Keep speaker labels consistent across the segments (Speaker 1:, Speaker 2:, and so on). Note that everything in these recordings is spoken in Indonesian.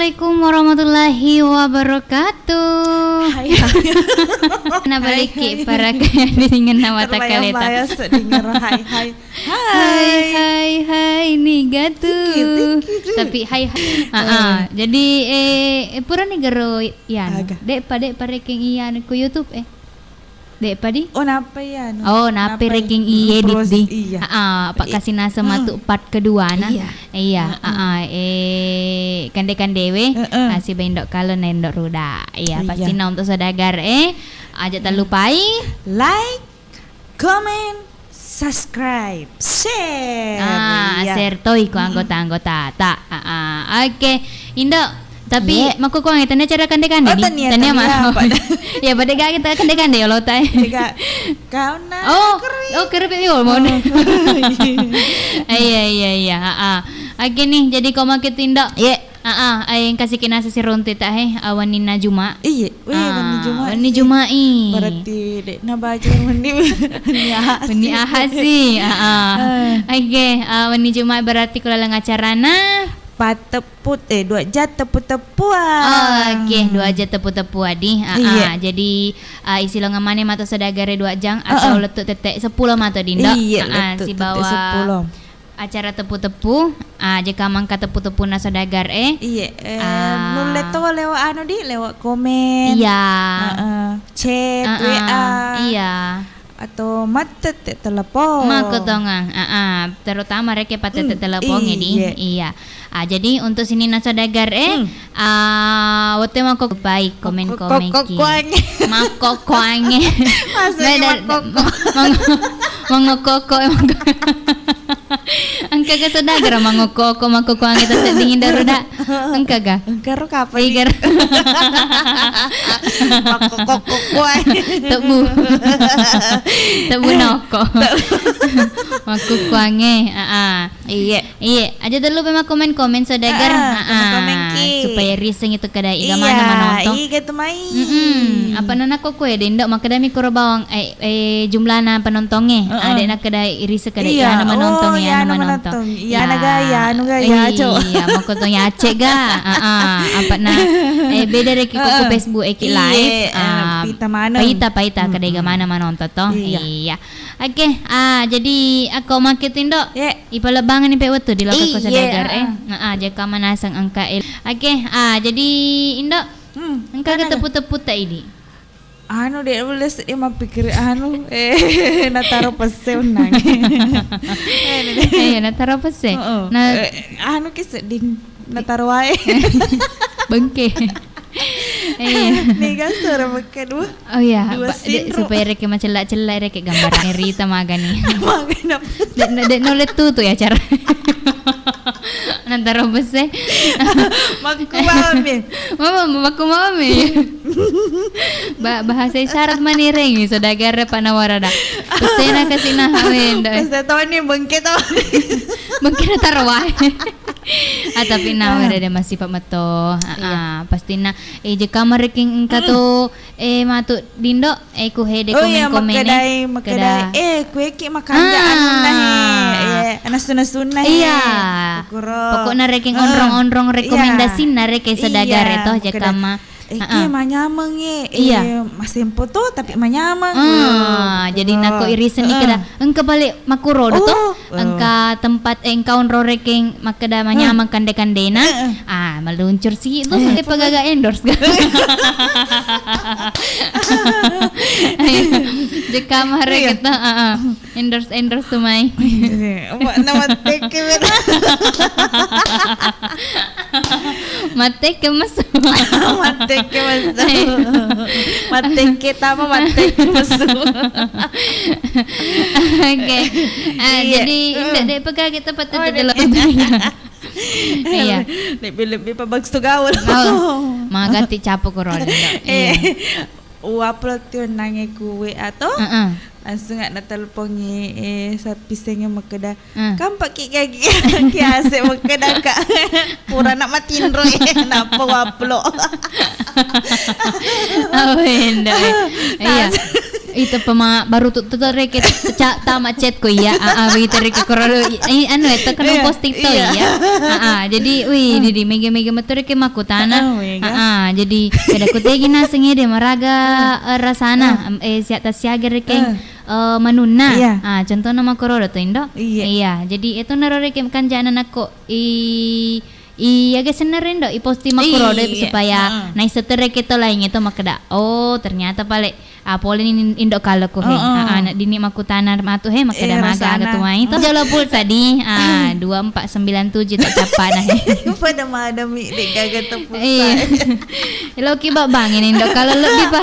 Speaker 1: Assalamualaikum warahmatullahi wabarakatuh.
Speaker 2: Hai.
Speaker 1: Kenapa lagi para kaya dengan nama tak kaleta. Hai ni gatu. Tapi hai. Jadi pura ni garo yan. Dek pareking iyan ku YouTube Dek padi?
Speaker 2: Oh napa ya?
Speaker 1: Nape ranking edit di. Pak kasih nasa masuk part kedua nah. Iya. Kande we kasih bendok kalau nendok ruda. Iya, pasti nah untuk saudagar aja tak lupai
Speaker 2: like, comment, subscribe, share.
Speaker 1: Share toy ko anggota-anggota tak. Oke, Indo. Tapi maku ko ngitanya cara kande-kande di. Tanya mah. Ya pada gak kita kande-kande ya lo tay.
Speaker 2: Kau na.
Speaker 1: Oh kerep yo mau. Iya. Oke nih, jadi kau makin tindak. Yang kasih kena sesi ronte tak awan nina Juma.
Speaker 2: Iya,
Speaker 1: wani Juma
Speaker 2: Berarti dek na baca
Speaker 1: Wani ahad sih. Oke, wani Juma berarti kalau lang acarana
Speaker 2: pateput 2 jat tepu-tepuan.
Speaker 1: Oke, 2 jat tepu-tepuan di. Jadi isi lo ngamane mata sedagare 2 jang atau letuk tetek 10 mata dinda. Si bawa 10 acara tepu-tepu jika mangka tepu-tepu na saudagar
Speaker 2: nulis to lewat lewat komen.
Speaker 1: Iya.
Speaker 2: Chat WA.
Speaker 1: Iya.
Speaker 2: Atau mata telepon.
Speaker 1: Makotongang. Terutama reke pate telepon ini. Iya. Jadi untuk sini na saudagar wote mako baik komen ki. Makokoange. Mangokoko angka ka saudagar mangokoko makokoange ta dingin daruda. Angka ga?
Speaker 2: Karo kapan?
Speaker 1: Igar.
Speaker 2: Makokoko.
Speaker 1: Tebu noko. Makokoange. Iya. Aja dulu pema komen saudagar. Supaya rising itu kada iga mana menonton.
Speaker 2: Iya gitu mai.
Speaker 1: Apa nana koko ya dendok makadami kuro bawang jumlahna penontonge. Ada nak kada irisa kada anu menonton ya anu menonton.
Speaker 2: Iya anu gaya aco.
Speaker 1: Iya mau kotonya acek ga. Apa na beda reki koko Facebook live. Paita kada iga mana menonton toh. Iya. Oke, jadi aku makitin dok. Ipalabangan ni pewetu di lokal ko saudagar jaka manasang angka Oke, jadi Indo angka ketepu-tepu tak ini.
Speaker 2: Anu dek boleh mapikir nataro pese unang.
Speaker 1: Nataro pese.
Speaker 2: Anu kiseding nataro wae.
Speaker 1: Bengke.
Speaker 2: Nih kan suara makan dua.
Speaker 1: Oh iya, supaya reke celak-celak reke gambar Rita magani.
Speaker 2: Makan apa?
Speaker 1: Dek nolet tuh ya cara. Nantaro bese.
Speaker 2: Maku mami.
Speaker 1: Maku mami. Bahasa isyarat manireng saudagar panawarada. Pesena kasina hawen.
Speaker 2: Pesta tahun ni bengke tau.
Speaker 1: Bengke nataro wae. Tapi ada masih pamato. Pasti na jika mereking kato matu dindo ku hede komen
Speaker 2: makedai kue ki makan anas-sunah
Speaker 1: iya pokoknya reking onrong rekomendasi na reke saudagar toh jaka ma
Speaker 2: manyameng masih foto tapi manyameng.
Speaker 1: Jadi nako irisan kada engka balik makuro to engka tempat engka onro reking makada manyameng kande-kandena meluncur sih itu pakai pagaga endorse ga. Jika mare kita endorse tuh mai.
Speaker 2: Nama teke
Speaker 1: Mate kemas.
Speaker 2: Mateke tama mateke masu.
Speaker 1: Oke. Jadi dek pega kita patut delok. Iya.
Speaker 2: Nek lebih pabags tu gaul.
Speaker 1: Magati capo ko ron.
Speaker 2: Upload yun nange kuwe ato. Langsung nga natelepongi sa pisengnya makada. Kampak kiki kiase makada ka. Pura nak matinro napa waplo.
Speaker 1: Iya. Itu pema baru tutorek tamat chat ko ya. Begitu rek kororo anu itu kan posting to ya. Jadi di mega motor ke makutana. Jadi kada kutegi na sengi de maraga rasana siat siaga rekeng manuna. Contoh nama kororo to indo. Iya, jadi itu narore kan janan aku iya guys senerin do posti makro supaya naik setere kita lain itu makada ternyata pale polin indo kalau ko anak dini makutana matu makada maga aga tuai itu jalo pulsa di 2497 tak capai nah
Speaker 2: pada madami dek gaga tepulsa
Speaker 1: lo ki bangin indo kalau lebih pa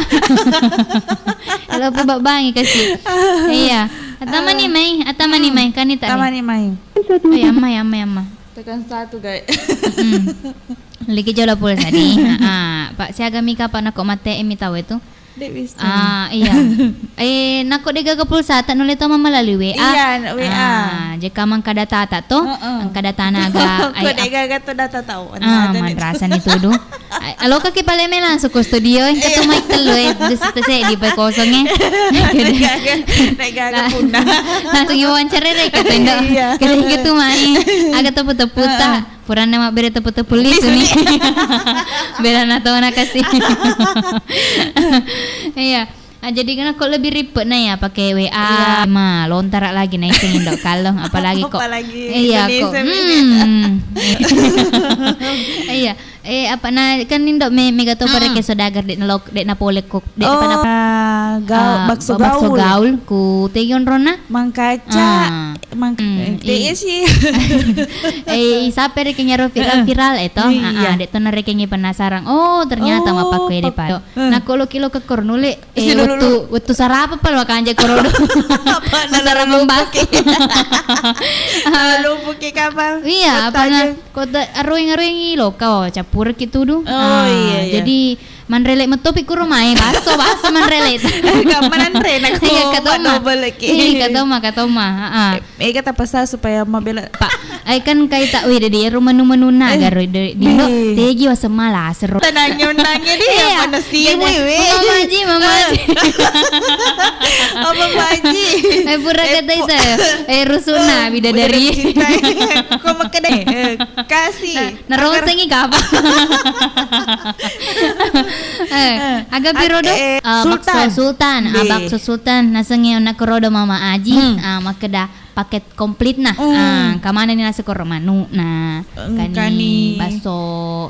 Speaker 1: lo pu bangi kasih iya atamani mai kanita
Speaker 2: tamani mai
Speaker 1: amma
Speaker 2: tekan satu guys.
Speaker 1: Lagi jala pulsa di. Pak siaga mika pak nako mate emi tahu itu.
Speaker 2: Dek bisa.
Speaker 1: Iya. Nako dega ke pulsa tak nulis to melalui WA.
Speaker 2: Iya, WA.
Speaker 1: Jika mang kada tata to, kada tanaga.
Speaker 2: Ko dega gato data tahu.
Speaker 1: Madrasan itu do. Alo ka ki pale me langsung ke studio ketu mic telu disitu saya di pa kosong
Speaker 2: Dega punah.
Speaker 1: Langsung wawancara rek ketendo. Kada gitu mai. Aga tepu-tepu ta. Purana mak bere tepu-tepu lisu nih. Bela na to na kasih. Iya. Jadi kan kok lebih ribet nah ya pakai WA. Lontar lagi nih sing ndok kalau apalagi kok. Iya kok. Iya. Apa na kan indok mega to pare ke sodagar dek na polek kok dek
Speaker 2: bakso
Speaker 1: gaul ku teyon rona
Speaker 2: mangkaca sih
Speaker 1: saper ke nyaro viral itu dek to na reke penasaran ternyata mapa ko de pa na kolo kilo ke kornule waktu sarapa pal wakanja korodo nasara membaki
Speaker 2: lalu buki kapal
Speaker 1: iya apa na kota aruing ilo kau capur gitu do jadi manrelek metopik ku rumah baso manrelek
Speaker 2: kamanan rena ko
Speaker 1: katoma
Speaker 2: kata pasal supaya mabela
Speaker 1: pak kan kay ta di menu na garo di tegi wasamala sero
Speaker 2: tananyo nangya dia mana siwi mamaji
Speaker 1: pura kata itu rusuna bidadari
Speaker 2: ko makada kasih
Speaker 1: naronsengi ka apa agak birodo bakso sultan nasengi na korodo mama aji makeda paket komplit nah kamana ni nasi koromanu nah kani bakso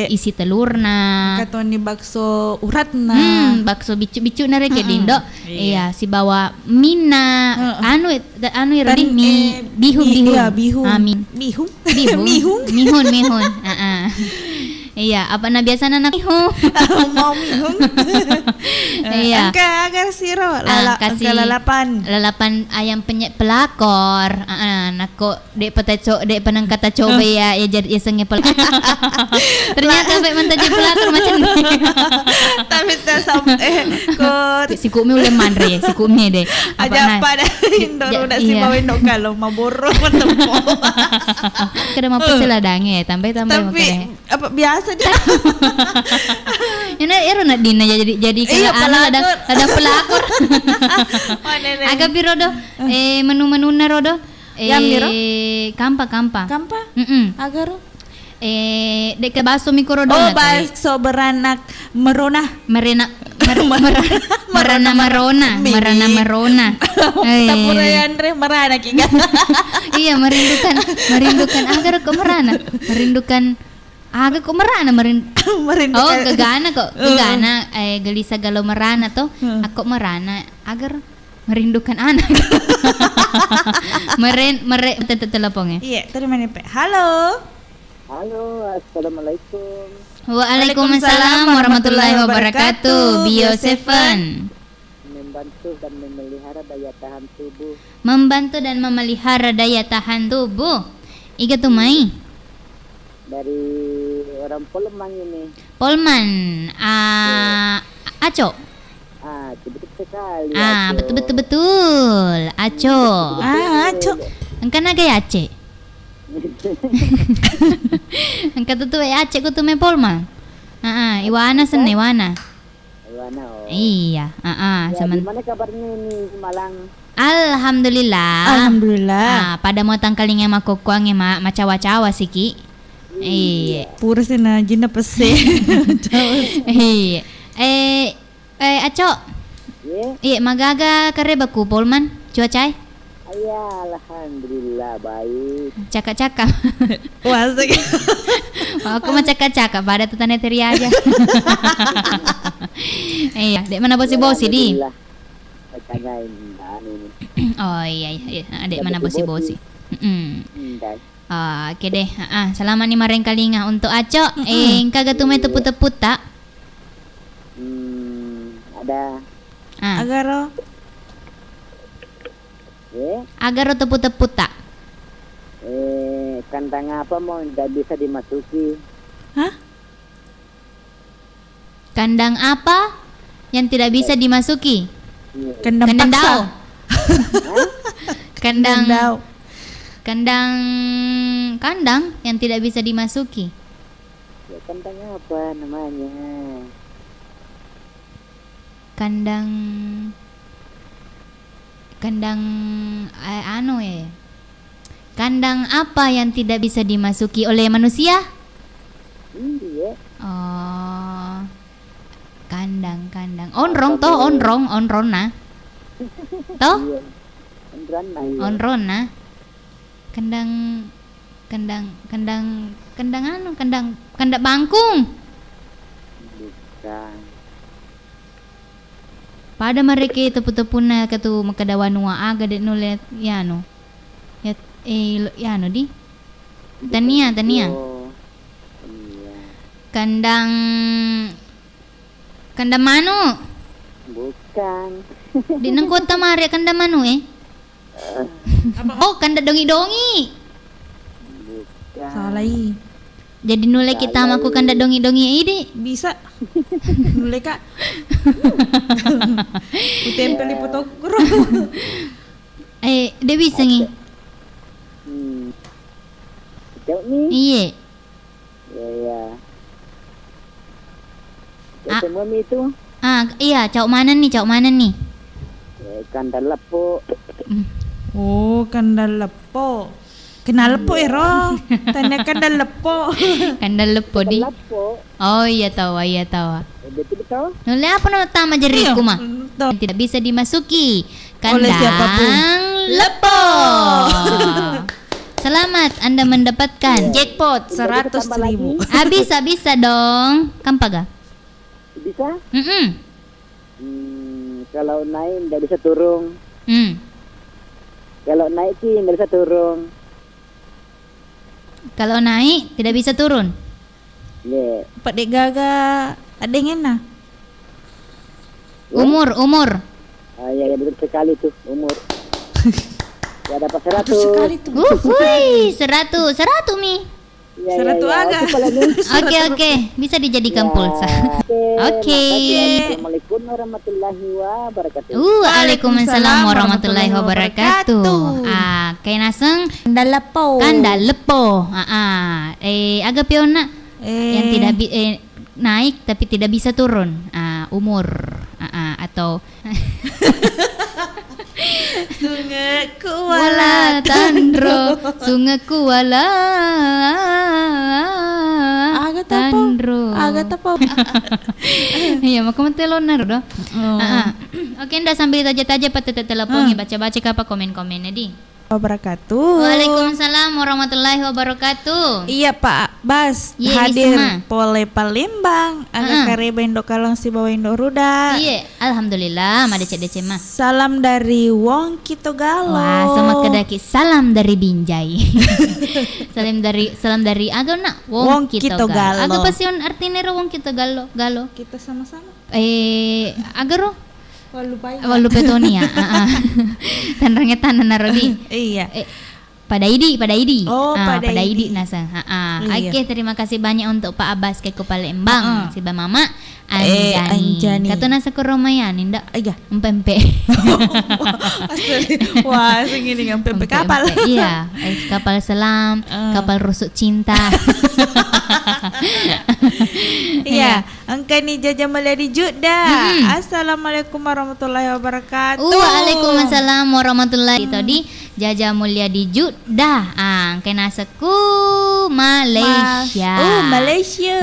Speaker 1: isi telur nah
Speaker 2: katoni bakso urat nah
Speaker 1: bakso bicu na reke dindo iya si bawa mina anu rodi mihun iya, apa na biasa na mihun.
Speaker 2: Mau mihun.
Speaker 1: Iya.
Speaker 2: Agar siro
Speaker 1: kasih lalapan ayam penyet pelakor. Nako dek petaco dek penang kata coba ya jadi senge pelakor. Ternyata baik mentaji pelakor macam ni.
Speaker 2: Tapi tak sampai kot.
Speaker 1: Si kumi ulem mandre si kumi deh.
Speaker 2: Aja pada Indo udah si bawa Indo kalau maboro tempo.
Speaker 1: Kada mampu seladange tambah
Speaker 2: tapi apa biasa aja.
Speaker 1: Ini na dina jadi kalau ada pelakor. Agak birodo menu na rodo kampa
Speaker 2: agar
Speaker 1: dek baso mikrodo
Speaker 2: baso beranak merona tapurayan re merana kiga
Speaker 1: iya merindukan agar kok merindukan agak kok merana gegana gelisah galau merana toh aku merana agar merindukan anak teleponnya
Speaker 2: iya terima nih halo
Speaker 3: assalamualaikum.
Speaker 1: Waalaikumsalam warahmatullahi wabarakatuh. Bio 7
Speaker 3: membantu dan memelihara
Speaker 1: daya tahan tubuh iga tumai
Speaker 3: dari orang Polman ini.
Speaker 1: Polman, Aco.
Speaker 3: Betul sekali.
Speaker 1: Betul. Aco.
Speaker 2: Aco.
Speaker 1: Engkau naga Aceh. Engkau tuh Aceh ku tuh Polman. Iwana sen Iwana. Iya,
Speaker 3: Ya, gimana kabarnya ini Malang?
Speaker 1: Alhamdulillah. Pada mau tangkaling ema kokoang ema macawa-cawa sih Ki. Iya.
Speaker 2: Pura sina jina pese.
Speaker 1: Iya. Aco. Iya, magaga karebaku Polman. Cuacai?
Speaker 3: Iya, alhamdulillah baik.
Speaker 1: Cakap-cakap.
Speaker 2: Wah,
Speaker 1: aku mah cakap-cakap pada tutane teria aja. Iya, dek mana bosi-bosi di? Oh iya, dek mana bosi-bosi. Oke deh. Selamat nih mareng kalinga untuk Aco. Kagak tuh tepu-tepu tak?
Speaker 3: Ada.
Speaker 1: Agaro tepu-tepu tak?
Speaker 3: Kandang apa mau tidak bisa dimasuki?
Speaker 2: Hah?
Speaker 1: Kandang apa yang tidak bisa dimasuki?
Speaker 2: Kandang
Speaker 1: dao. Kandang yang tidak bisa dimasuki.
Speaker 3: Ya, kandang apa namanya?
Speaker 1: Kandang Kandang apa yang tidak bisa dimasuki oleh manusia?
Speaker 3: Iya.
Speaker 1: Oh. Kandang. Onrong nah. Toh? Onron nah. Kandang bangkung.
Speaker 3: Bukan.
Speaker 1: Pada mereka tepu-tepuna katu makadawanua aga dek nulet yano. Yano di. Tania.
Speaker 3: Oh, iya.
Speaker 1: Kandang manu.
Speaker 3: Bukan.
Speaker 1: Di nang kota mare kandang manu Oh, kandang dongi-dongi.
Speaker 3: Bukan.
Speaker 2: Salah.
Speaker 1: Jadi nulai kita maku kandang dongi-dongi ini.
Speaker 2: Bisa. Nulai Kak. Utempel di foto kurang.
Speaker 1: Dia bisa ngi.
Speaker 3: Jauh nih.
Speaker 1: Iya.
Speaker 3: Iya. Semua itu.
Speaker 1: Iya, cau mana nih?
Speaker 3: Kandang lepo.
Speaker 2: Oh, kandang lepo. Kenal lepo ero. Tanda kandang lepo.
Speaker 1: Kandang lepo di. Oh iya tahu.
Speaker 3: Betul tahu?
Speaker 1: Nulai apa nama tama jeriku mah? Tidak bisa dimasuki.
Speaker 2: Oleh siapapun.
Speaker 1: Lepo. Selamat Anda mendapatkan
Speaker 2: jackpot 100.000.
Speaker 1: Bisa dong. Kampaga?
Speaker 3: Bisa? Kalau naik tidak bisa turun. Kalau naik sih tidak bisa turun.
Speaker 1: Kalau naik tidak bisa turun.
Speaker 3: Yeah.
Speaker 2: Pak dek gaga ada yang enak.
Speaker 1: Umur.
Speaker 3: Ya betul sekali tuh umur. Ya dapat 100.
Speaker 2: Sekali tuh.
Speaker 1: 100 mi.
Speaker 3: Ya,
Speaker 2: 100 aga.
Speaker 1: Oke. Bisa dijadikan pulsa. Oke.
Speaker 3: Assalamualaikum warahmatullahi wabarakatuh.
Speaker 1: Waalaikumsalam warahmatullahi wabarakatuh. Kay naseng kandang lepo. Agak piona yang tidak naik tapi tidak bisa turun. Umur. Atau
Speaker 2: Sungai Kuala
Speaker 1: Tandro. Agak tapo. Iya, mau komenteloner doh. Oke, ndak sambil taja-taja patete telepon baca-baca apa komen-komennya di.
Speaker 2: Wabarakatuh.
Speaker 1: Waalaikumsalam warahmatullahi wabarakatuh.
Speaker 2: Iya Pak Bas hadir pole Palembang agak kareba Indo Kalong si bawa Indo Ruda.
Speaker 1: Iya, alhamdulillah made cek mah.
Speaker 2: Salam dari Wong Kitogalo.
Speaker 1: Wah, sama kedaki salam dari Binjai. salam dari agona Wong Kitogalo. Aga pasion artinya Wong Kitogalo. Galo.
Speaker 2: Kita sama-sama.
Speaker 1: Agaro
Speaker 2: Walupa
Speaker 1: Tony ya. Tanrangetan narodi.
Speaker 2: Iya.
Speaker 1: Pada Idi.
Speaker 2: Oh, pada
Speaker 1: Idi nasa. Oke, terima kasih banyak untuk Pak Abbas ke Palembang. Si Ba Mama Anjani. Kata nasa ke Romayan indak.
Speaker 2: Iya.
Speaker 1: Empempe.
Speaker 2: Wah, segini empempe kapal.
Speaker 1: Iya, kapal selam, kapal rusuk cinta.
Speaker 2: Iya, engkau ni Jaja Mulia di Jeddah. Assalamualaikum warahmatullahi wabarakatuh.
Speaker 1: Waalaikumsalam warahmatullahi tadi Jaja Mulia di Jeddah. Kena seku Malaysia.
Speaker 2: Malaysia.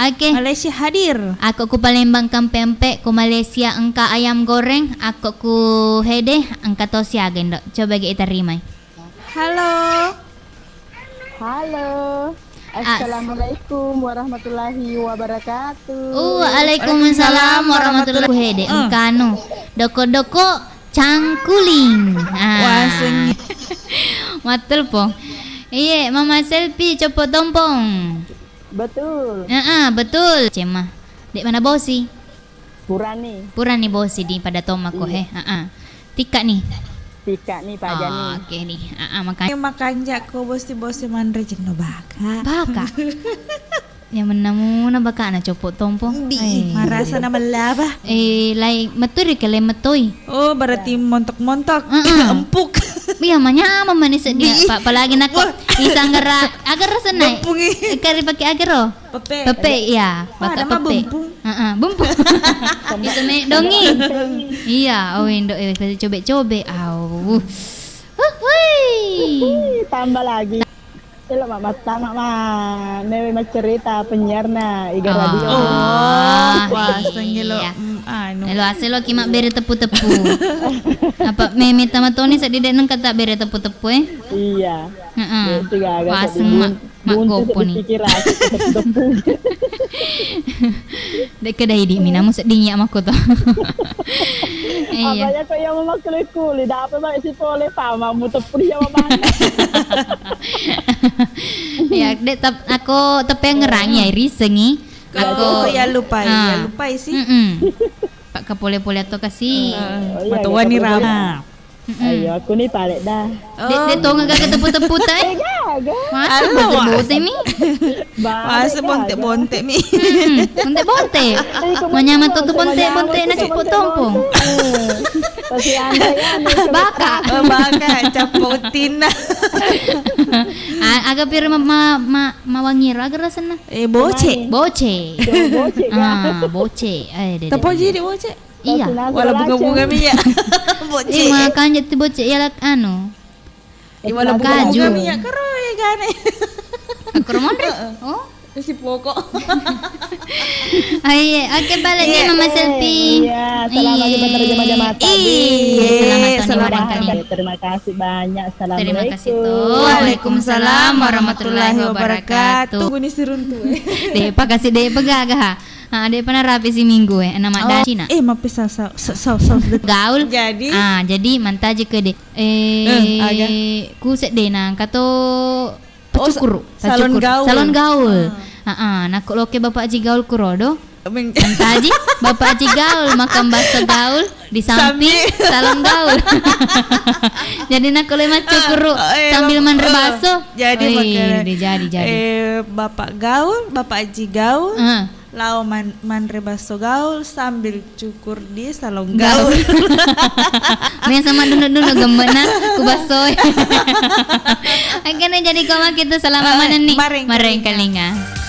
Speaker 1: Okey.
Speaker 2: Malaysia hadir.
Speaker 1: Aku ku Palembang pempek ku Malaysia engka ayam goreng, aku ku hede engka tosia gendok. Coba kita terima.
Speaker 2: Halo.
Speaker 3: Assalamualaikum warahmatullahi wabarakatuh.
Speaker 1: Waalaikumsalam warahmatullahi wabarakatuh. Hede engkanu doko-doko cangkuling.
Speaker 2: Wah, sengi.
Speaker 1: Matul po. Iya, Mama Selfie copot dompong.
Speaker 3: Betul.
Speaker 1: Betul. Cema. Dek mana bosi?
Speaker 3: Purani
Speaker 1: bosi di pada tomako Tika nih
Speaker 3: Pak Jani.
Speaker 1: Oke nih.
Speaker 2: Makan jako bosi mandre jeung no baka.
Speaker 1: Yang menamuna baka na copot tompong.
Speaker 2: Marasa na malaba.
Speaker 1: Lai meturi kele metoi.
Speaker 2: Oh, berarti montok-montok. Empuk.
Speaker 1: Iya manya manis dia Pak palagi nak isang agar senai. Kari pakai agaro. Pepe ya, baka pepe. Bumpung. Itu me dongi. Iya, indo pasti cobe-cobe.
Speaker 3: Tambah lagi. Ilo newe cerita penyiarna iga radio.
Speaker 2: Wah, sengelo.
Speaker 1: Lo aselo kimak bere tepu-tepu. Apa meme tamatoni sadide nang kata bere tepu-tepu
Speaker 3: Iya.
Speaker 1: Pas mak gopo nih. Dek kedai di minamu sedingi amaku to.
Speaker 3: Iya. Apanya kok yang memakai kulit, apa baik si pole pamamu tepu dia mana?
Speaker 1: Ya, dek aku tepe ngerang ya risengi.
Speaker 2: Aku ya lupai sih. Pak kapole-pole atau kasih.
Speaker 3: Matuan ni rama. Ayo aku ni palet dah.
Speaker 1: Dek to ngagak tepu-tepu tai. Masa bonte mi?
Speaker 2: Masa bonte mi?
Speaker 1: Bonte. Manya matu tu bonte na cepot tompong.
Speaker 3: Pasti anda ya
Speaker 1: baka
Speaker 2: capotin.
Speaker 1: Agak pir mawangir agak rasana.
Speaker 2: Boce.
Speaker 1: Boce.
Speaker 2: Tepo jadi boce.
Speaker 1: Iya.
Speaker 2: Wala bunga-bunga minyak. Boce.
Speaker 1: Makan jati boce ya lak
Speaker 2: wala bunga minyak karo ya gane.
Speaker 1: Akor mondre. Oh.
Speaker 2: Si pokok.
Speaker 1: Oke balik nih Mama Selfie.
Speaker 3: Iya, selamat jemaah tadi.
Speaker 1: Selamat kali.
Speaker 3: Terima kasih banyak. Assalamualaikum.
Speaker 1: Terima kasih tuh. Waalaikumsalam warahmatullahi wabarakatuh.
Speaker 2: Tunggu nih seruntu.
Speaker 1: Depa kasih depa gagah. Dia pernah rapi si minggu nama dan Cina.
Speaker 2: Mapis
Speaker 1: gaul.
Speaker 2: Jadi
Speaker 1: mantaji ke de. Ku sedena kato salon gaul. Nak loke bapak aji gaul kurodo. Mantaji bapak aji gaul makan bakso gaul di samping salon gaul. Jadi nak lema cukuru sambil mandre bakso.
Speaker 2: Jadi bapak gaul, bapak aji gaul. Lau mandre baso gaul sambil cukur di salon gaul.
Speaker 1: Main sama dunu-dunu gembena ku baso. Akhirnya jadi koma kita selama mana nih? Mareng kalinga.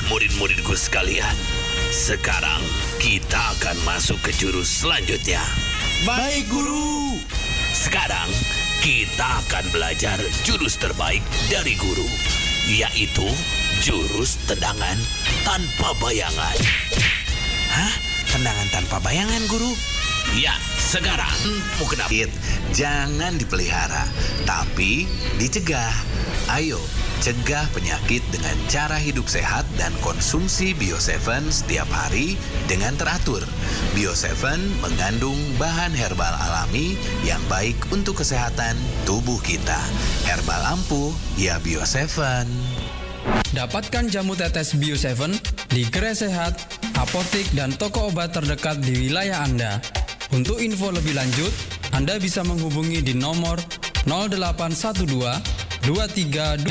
Speaker 4: murid-muridku sekalian, sekarang kita akan masuk ke jurus selanjutnya.
Speaker 5: Baik, Guru.
Speaker 4: Sekarang kita akan belajar jurus terbaik dari guru, yaitu jurus tendangan tanpa bayangan.
Speaker 5: Hah? Tendangan tanpa bayangan, Guru?
Speaker 4: Ya, sekarang mukena
Speaker 5: jangan dipelihara, tapi dicegah. Ayo, cegah penyakit dengan cara hidup sehat dan konsumsi Bio7 setiap hari dengan teratur. Bio7 mengandung bahan herbal alami yang baik untuk kesehatan tubuh kita. Herbal ampuh, ya Bio7.
Speaker 6: Dapatkan jamu tetes Bio7 di Gerai Sehat, apotek, dan toko obat terdekat di wilayah Anda. Untuk info lebih lanjut, Anda bisa menghubungi di nomor 0812 232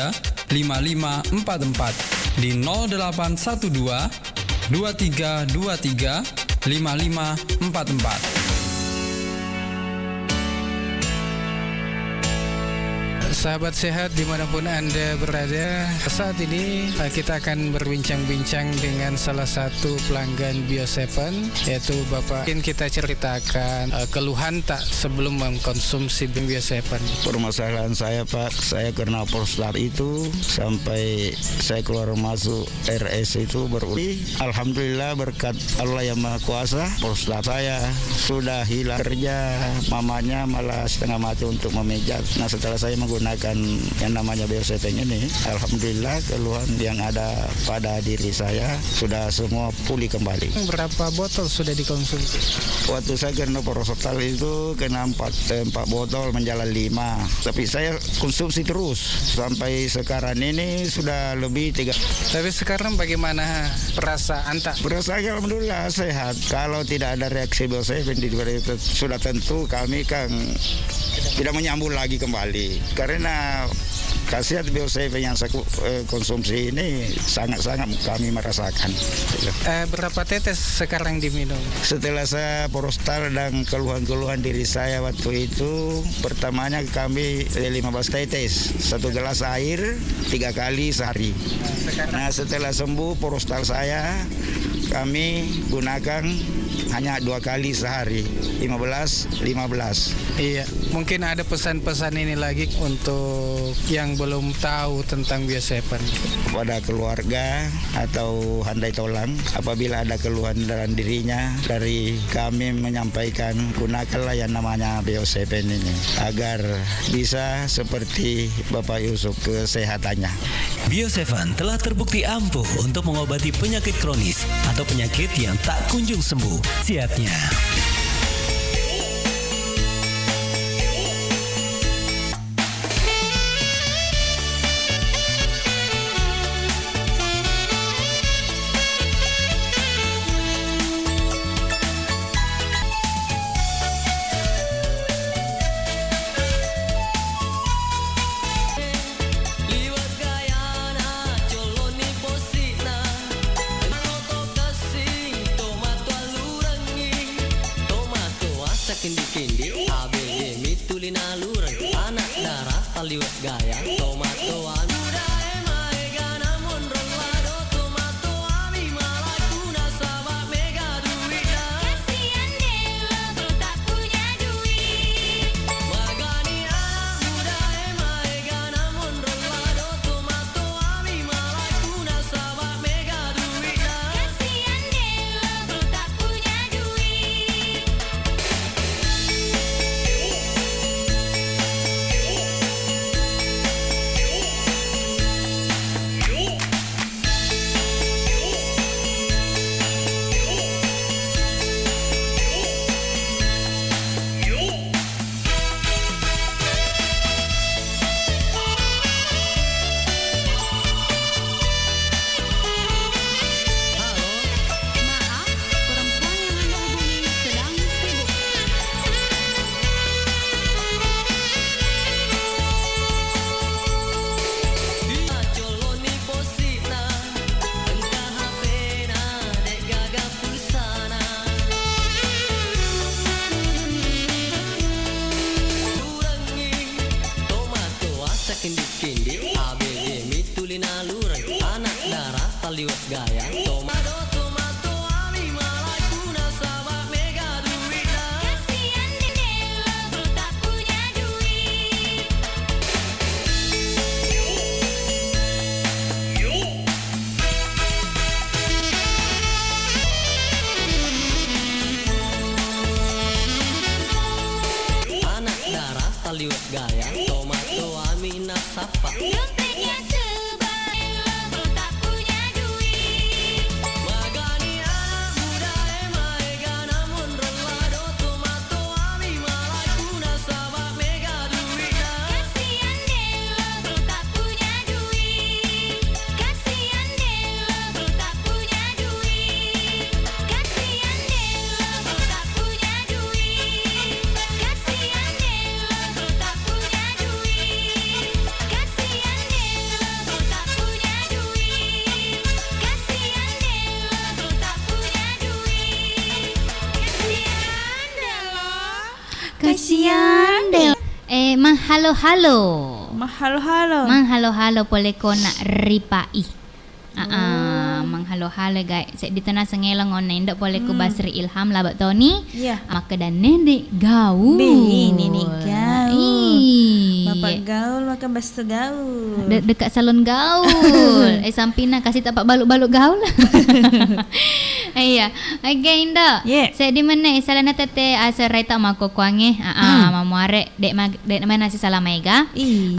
Speaker 6: 5544 di 0812 2323 5544.
Speaker 7: Sahabat sehat dimanapun Anda berada, saat ini kita akan berbincang-bincang dengan salah satu pelanggan Bio7, yaitu Bapak. Mungkin kita ceritakan keluhan tak sebelum mengkonsumsi Bio7.
Speaker 8: Permasalahan saya, Pak, saya kena prostat itu sampai saya keluar masuk RS itu beruli. Alhamdulillah berkat Allah yang Maha Kuasa, prostat saya sudah hilang kerja. Mamanya malah setengah mati untuk memijat. Nah, setelah saya menggunakan yang namanya Bio7 ini, alhamdulillah keluhan yang ada pada diri saya sudah semua pulih kembali.
Speaker 7: Berapa botol sudah dikonsumsi?
Speaker 8: Waktu saya kena prostat itu kena 4 botol menjalan 5. Tapi saya konsumsi terus sampai sekarang ini sudah lebih 3.
Speaker 7: Tapi sekarang bagaimana perasaan tak?
Speaker 8: Perasaan alhamdulillah sehat. Kalau tidak ada reaksi Bio7 sudah tentu kami kan tidak menyambung lagi kembali. Karena khasiat Bio7 yang saya konsumsi ini sangat-sangat kami merasakan.
Speaker 7: Berapa tetes sekarang diminum?
Speaker 8: Setelah saya prostat dan keluhan-keluhan diri saya waktu itu, pertamanya kami 15 tetes, 1 gelas air 3 kali sehari. Nah, setelah sembuh prostat saya, kami gunakan hanya 2 kali sehari, 15.
Speaker 7: Iya, mungkin ada pesan-pesan ini lagi untuk yang belum tahu tentang Bio7.
Speaker 8: Pada keluarga atau handai tolang, apabila ada keluhan dalam dirinya, dari kami menyampaikan gunakanlah yang namanya Bio7 ini agar bisa seperti Bapak Yusuf kesehatannya.
Speaker 4: Bio7 telah terbukti ampuh untuk mengobati penyakit kronis atau penyakit yang tak kunjung sembuh. Siapnya.
Speaker 9: taliwat gaya tomato tomato ami malai kuna sama mega duit kasihan Dela bro tak punya duit anak darah taliwat gaya tomato ami nasapa dompetnya tebal bro tak punya duit magani anak muda emaega namun relado tomato ami malai kuna sama mega duit kasihan Dela bro tak punya duit kasihan Dela bro tak punya duit kasihan Dela bro tak punya duit kasihan Dela bro tak punya duit kasihan Dela bro tak punya duit kasihan Dela bro tak punya duit
Speaker 1: Kasihan Del. Mahalo-halo.
Speaker 2: Mahalo-halo.
Speaker 1: Mahalo-halo boleh ko nak ripai. Menghalo-halo guys. Saya di tengah sengelong online ndak boleh ku Basri Ilham lah bak Tony.
Speaker 2: Ya.
Speaker 1: Maka dan nenek gaul.
Speaker 2: Nenek gaul. Bapak gaul makan bastu gaul.
Speaker 1: Dekat salon gaul. Sampina kasih tapak baluk-baluk gaul. Iya. Again dah. Saya di mana salana tete asa raita mako kuange. Mamu arek dek mana si salah mega.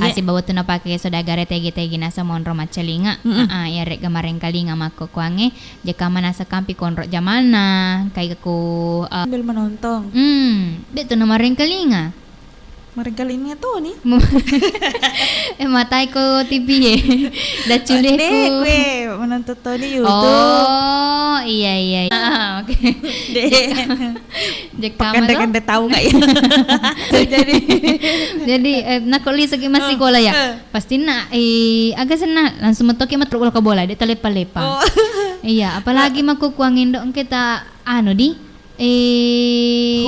Speaker 1: Asi bawa tuna pakai soda gare tegi-tegi nasa monro macelinga. Ya rek gamareng kalinga mako kuange. Jika mana sakampi konro jamana. Kayak aku
Speaker 2: ambil menonton.
Speaker 1: Dek tuna mareng kalinga.
Speaker 2: Mereka ini tuh nih.
Speaker 1: Matai ko TV ye. Dah culih ko.
Speaker 2: Dek, menonton tuh di YouTube.
Speaker 1: Oh, iya. Oke. Dek
Speaker 2: Kanda tahu nggak ya?
Speaker 1: Jadi nak li segi masih kola ya. Pasti nak agak senang langsung metoki matruk ke bola. Dia telepa-lepa. Iya, apalagi maku kuangin dong kita di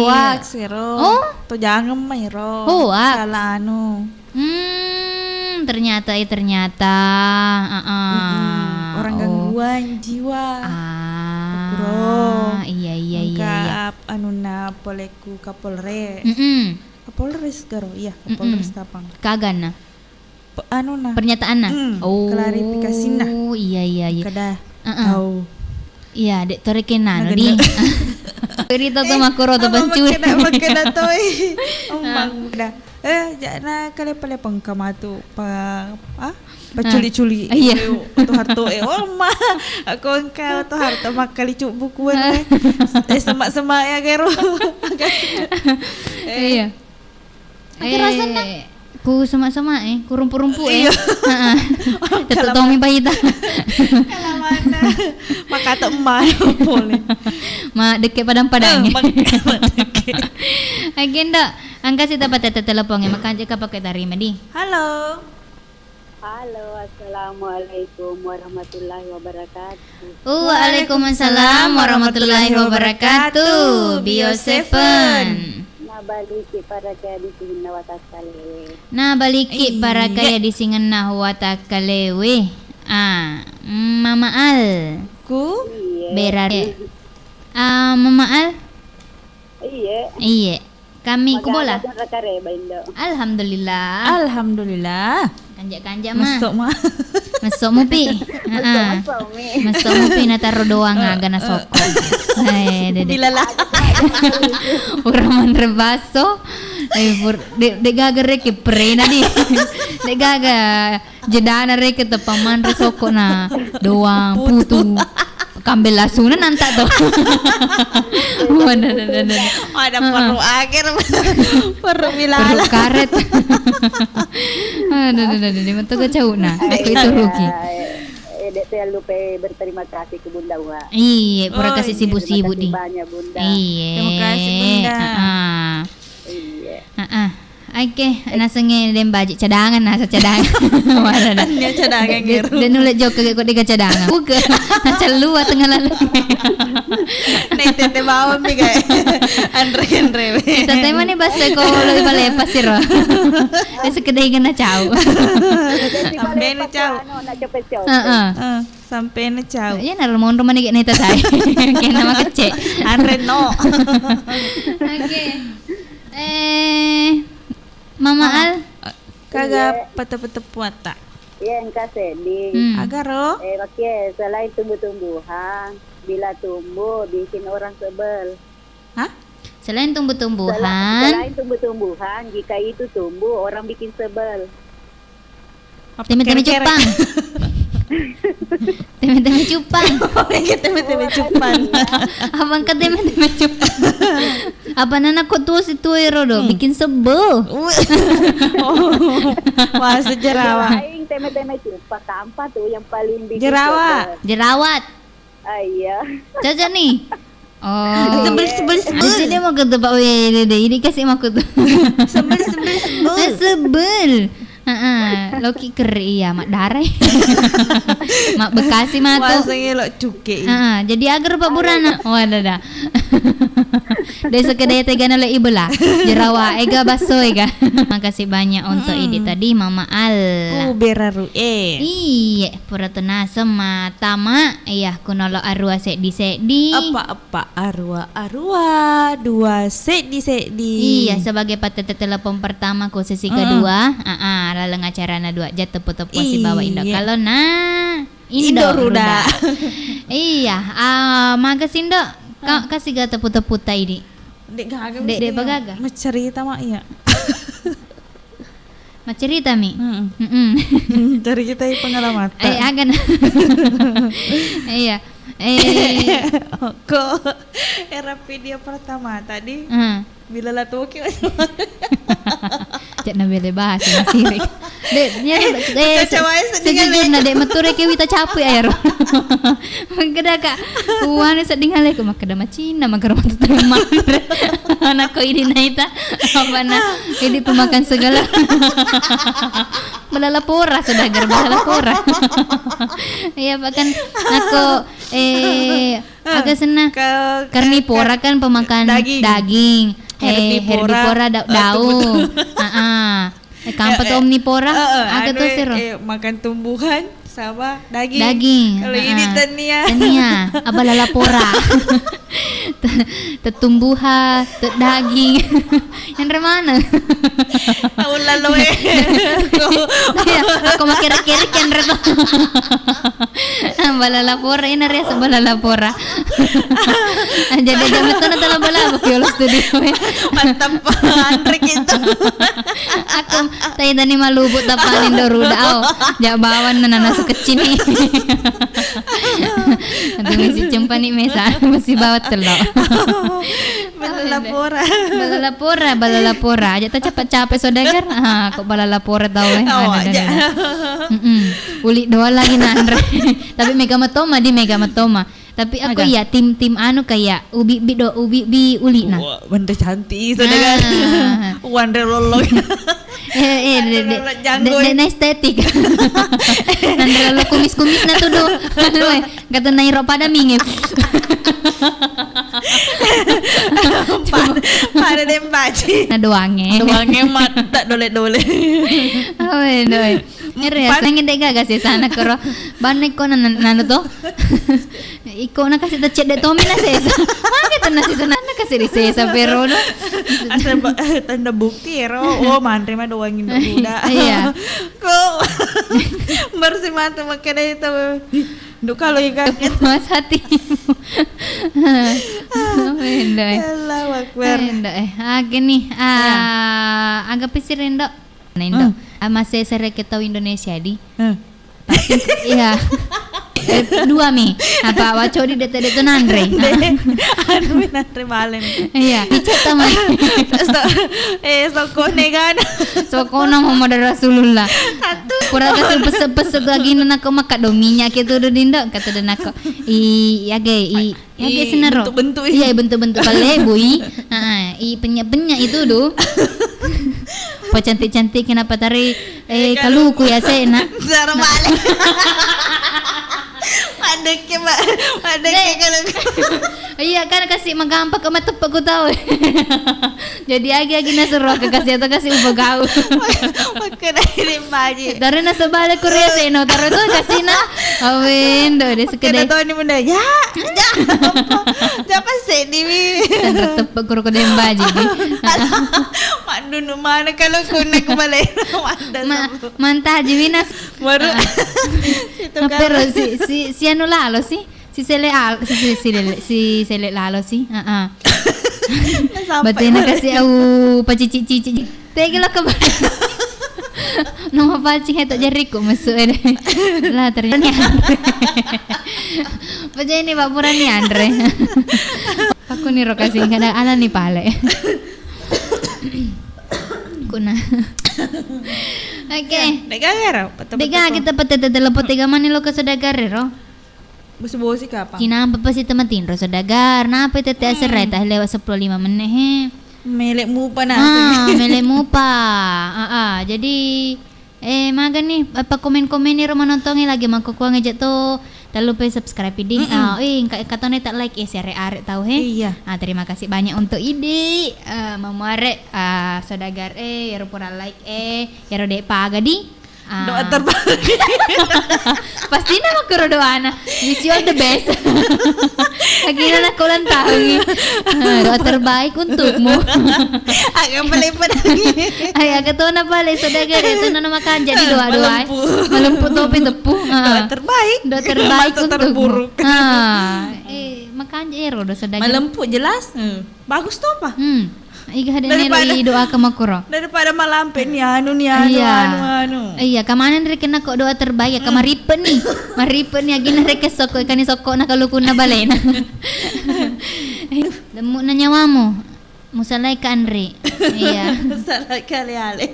Speaker 2: hoax ro. To jangan mayro.
Speaker 1: Hoax.
Speaker 2: Salah anu.
Speaker 1: Ternyata
Speaker 2: orang gangguan jiwa.
Speaker 1: Iya.
Speaker 2: Anu na poleku Kapolres. Kapolres garo. Iya, Kapolres Tapang.
Speaker 1: Kagana.
Speaker 2: Anu na.
Speaker 1: Pernyataan na.
Speaker 2: Klarifikasi na.
Speaker 1: Oh, iya.
Speaker 2: Kada. Tahu.
Speaker 1: Iya, dek torekenan di. Cerita tuh makuro tuh pencuri.
Speaker 2: Makena toy. Omang dah. Jana kale pale pangkamatu paculi-culi.
Speaker 1: Iya.
Speaker 2: To harto oma. Ako engkau to harto makali cuk bukuan. Semak-semak ya gero.
Speaker 1: Iya. Rasana ku sama-sama ku rumpu-rumpu tetap tomi pahita
Speaker 2: kalau mana maka tak emak boleh
Speaker 1: deket padang-padang agenda angka si dapat teleponnya maka jika pakai tarima di
Speaker 2: halo
Speaker 3: assalamualaikum warahmatullahi wabarakatuh.
Speaker 1: Waalaikumsalam warahmatullahi wabarakatuh. Bio7
Speaker 3: baliki para kaya di singin na watakalewe.
Speaker 1: Para kaya di singin na watakalewe. Mama Al.
Speaker 3: Ku?
Speaker 1: Berarti. Mama Al. Iya. Kami ku bola. Alhamdulillah. Kanja mah. Masuk mu pi. Masuk mu pi na taro doang gana soko.
Speaker 2: Dilala.
Speaker 1: Urang man rebaso. De gaga rek prena di. De gaga jedana rek te paman re soko na doang putu. Kambil lasunan anta to.
Speaker 2: Ada perlu akhir. Perlu milala.
Speaker 1: Perlu karet. Di mata jauh nah. Aku itu rugi.
Speaker 3: Saya lupa berterima kasih ke Bunda Wa.
Speaker 1: Iya, pura kasih sibuk-sibuk di.
Speaker 3: Banyak Bunda.
Speaker 1: Iya.
Speaker 2: Terima kasih Bunda.
Speaker 3: Iya.
Speaker 1: Oke, nasenge dem baji cadangan nasa cadangan.
Speaker 2: Nya cadangan gitu.
Speaker 1: Dan nulis jok kok diga cadangan. Bukan. Celu tengah lalu.
Speaker 2: Nek tete bawon mi kae. Andre.
Speaker 1: Tete mane bahasa ko lebih palepas sih ro. Wis kedai gana cau.
Speaker 2: Amben cau.
Speaker 3: Nak cepet cau.
Speaker 2: sampai necau.
Speaker 1: Ya naruh mau rumah nih neta saya. Kayak nama kecil.
Speaker 2: Areno.
Speaker 1: Oke. Mama Al
Speaker 2: kagak peta-peta puata.
Speaker 3: Iya, yang kasih di
Speaker 2: Agaro.
Speaker 3: Oke, selain tumbuh-tumbuhan, bila tumbuh bikin orang sebel.
Speaker 2: Hah?
Speaker 1: Selain tumbuh-tumbuhan.
Speaker 3: Selain tumbuh-tumbuhan, jika itu tumbuh orang bikin sebel.
Speaker 1: Teme-teme cupang. Teme-teme cupang.
Speaker 2: Teme-teme cupang.
Speaker 1: Abang ke teme-teme cupang. Apa nana kok tuh situ do bikin sebel.
Speaker 2: Wah, sejerawa.
Speaker 3: Aing teme-teme cupang kampa tuh yang paling bikin
Speaker 2: Jerawat.
Speaker 1: Jerawat.
Speaker 3: Iya.
Speaker 1: Caca nih. Oh.
Speaker 2: Sebel.
Speaker 1: Jadi mau ke tempat ini kasih aku tuh. Sebel. Loki keri ya mak darah. Mak Bekasi mak tuh.
Speaker 2: Masanya lo cuke.
Speaker 1: Jadi agar Pak Burana. Oh ada. Desa kedai tegana le ibu lah. Jerawa ega baso ega. Makasih banyak untuk ide tadi Mama Al.
Speaker 2: Beraru
Speaker 1: Iya, pura tena semata mak. Iya, kunolo arua sedi.
Speaker 2: Apa arua dua sedi.
Speaker 1: Iya, sebagai patete telepon pertama ku sesi kedua. Laleng acarana dua jat tepu-tepu si bawa Indo. Kalau Indo Ruda. Iya, makasih Indo. Kau kasih gak tepu-tepu ini. Dek bagaga.
Speaker 2: Cerita mak iya.
Speaker 1: Cerita mi.
Speaker 2: Dari kita pengalaman.
Speaker 1: Agan. Iya.
Speaker 2: Kok era video pertama tadi. Bila lah tuh
Speaker 1: Cak na bele bahasa sirik. Dek, sejujurnya dek mature ke wita capek air. Magkada ka. Kuwane sa dinghale ko makada macina magkaroon terima. Anak ko ini naita. Apa na ini pemakan segala. Balalapora sudah balalapora. Iya bahkan aku agak senang karnivora kan pemakan daging. Herbivora daun. Kampat omnivora. Agak tuh seru.
Speaker 2: Makan tumbuhan sama daging. Kalau ini tania. Abalalapora.
Speaker 1: Tetumbuhan, daging. Yang mana?
Speaker 2: Tahu lalu
Speaker 1: Aku makin kira-kira yang reto. Balalapora ini res balalapora. Jadi jam itu nanti balap ke studio.
Speaker 2: Mantap Andre gitu.
Speaker 1: Aku tadi tadi malubut tapanin Doruda. Jabawan nana kecil nih. Nanti masih cempa nih mesa masih bawa telur. Balalapora. Aja tak capek saudagar. Kok balalapora tahu ada. Uli doa lagi Andre. Tapi Megamatoma di Megamatoma. Tapi aku ya tim anu kayak ubi bi uli nah.
Speaker 2: Wah, benda cantik saudagar. Wandre lolong.
Speaker 1: De estetik. Nandra lo kumis-kumis na tuh do. Kata nairo pada mingip.
Speaker 2: Pada dem baci.
Speaker 1: Na doange
Speaker 2: mata dole.
Speaker 1: Doi. Ere sange de gagas ya sana koro. Banek ko nanu to. Iko na kasi tachet de tomi na sesa. Bakit na si sana kasi di sesa pero no.
Speaker 2: Asal tanda bukti oh mantre mah doangin udah.
Speaker 1: Iya.
Speaker 2: Kok bersih mata makanya itu. Duh kalau ikan
Speaker 1: mas hati. Doi.
Speaker 2: Allahu Akbar.
Speaker 1: Gini. Agak pisir Indo. Indo. Masih sering kita Indonesia di. Iya. Dua mi apa waco di dete Nandre
Speaker 2: Nandre malen
Speaker 1: iya dicat mah
Speaker 2: sokone kan
Speaker 1: sokona Muhammad Rasulullah pura kasih pese lagi nana ko maka dominya gitu do dindo kata dan aku iya senero
Speaker 2: bentuk
Speaker 1: iya bentuk pale bui penya itu do po cantik kenapa tari kaluku ya sena
Speaker 2: cara balik ada ke kalau
Speaker 1: iya kan kasih magampak ke mata aku tahu. Jadi agi nasuruh ke kasih atau kasih ubah kau.
Speaker 2: Maka dari baji.
Speaker 1: Taruh nasa balik Korea seno taruh tuh kasih na. Awin do deh sekedai.
Speaker 2: Tahu ni benda ya. Dapat sedih.
Speaker 1: Tepak kuro ko dem baji.
Speaker 2: Mak dunu mana kalau kau nak balik.
Speaker 1: Mantah jiwinas.
Speaker 2: Baru.
Speaker 1: Pero si ano lalo si Sele lalo si. Batin na kasi au pacici-cici. Tege lo kembali. Nama pancing itu jari ko masuk ini. Lah ternyata. Paja ini bapuran ni Andre. Aku ni rokasing kada ana ni pale. Kuna. Oke.
Speaker 2: Degagero.
Speaker 1: Dega kita patete telepon 3 mani lo ke sodagare
Speaker 2: Bosi kapan?
Speaker 1: Kina apa sih tematin ro sodagar. Na apa tete aserai tah lewat 15 menit.
Speaker 2: Melekmu pa na.
Speaker 1: Melekmu pa. Jadi magan nih apa komen-komen ni ro manontongi lagi makukuang aja tuh. Tak lupa subscribe din. Katanya tak like share arek tahu he.
Speaker 2: Iya.
Speaker 1: Terima kasih banyak untuk ide. Memuarek sodagar ya ro pura like ya ro dek pagadi.
Speaker 2: Doa terbaik.
Speaker 1: Pasti nama kuro doana. Wish you all the best. Akhirnya nak ulang tahun. Doa terbaik untukmu.
Speaker 2: Agak melepas lagi.
Speaker 1: Ay, agak tahu na balik sodagar itu nama makan jadi doa-doa. Malempu topi tepu.
Speaker 2: Doa terbaik.
Speaker 1: Doa terbaik
Speaker 2: Masa terburuk.
Speaker 1: Makan jero do sodagar.
Speaker 2: Malempu jelas. Bagus tuh apa?
Speaker 1: Iga ada neli doa ke makuro.
Speaker 2: Daripada malampe ni anu.
Speaker 1: Iya, kamanan rek na kok doa terbaik kamaripen nih. Maripen nih agina rek soko ikani soko na kalukun na balena. Lemuk na nyawamu. Musalai ka Andre. Iya.
Speaker 2: Musalai kali ale.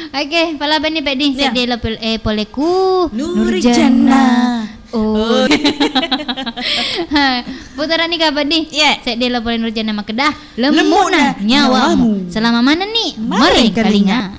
Speaker 1: Oke, pala bani pedi sedela poleku
Speaker 2: Nurjana.
Speaker 1: Oh. Putaran ni kapan nih? Sedela pole Nurjana makedah. Lemuk na nyawamu. Selama mana nih? Mari kalinya.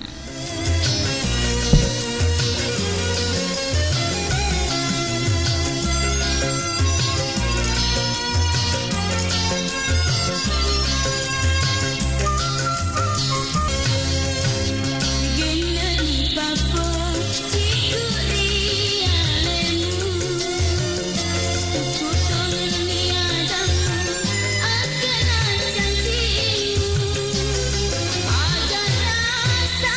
Speaker 9: Ajar rasa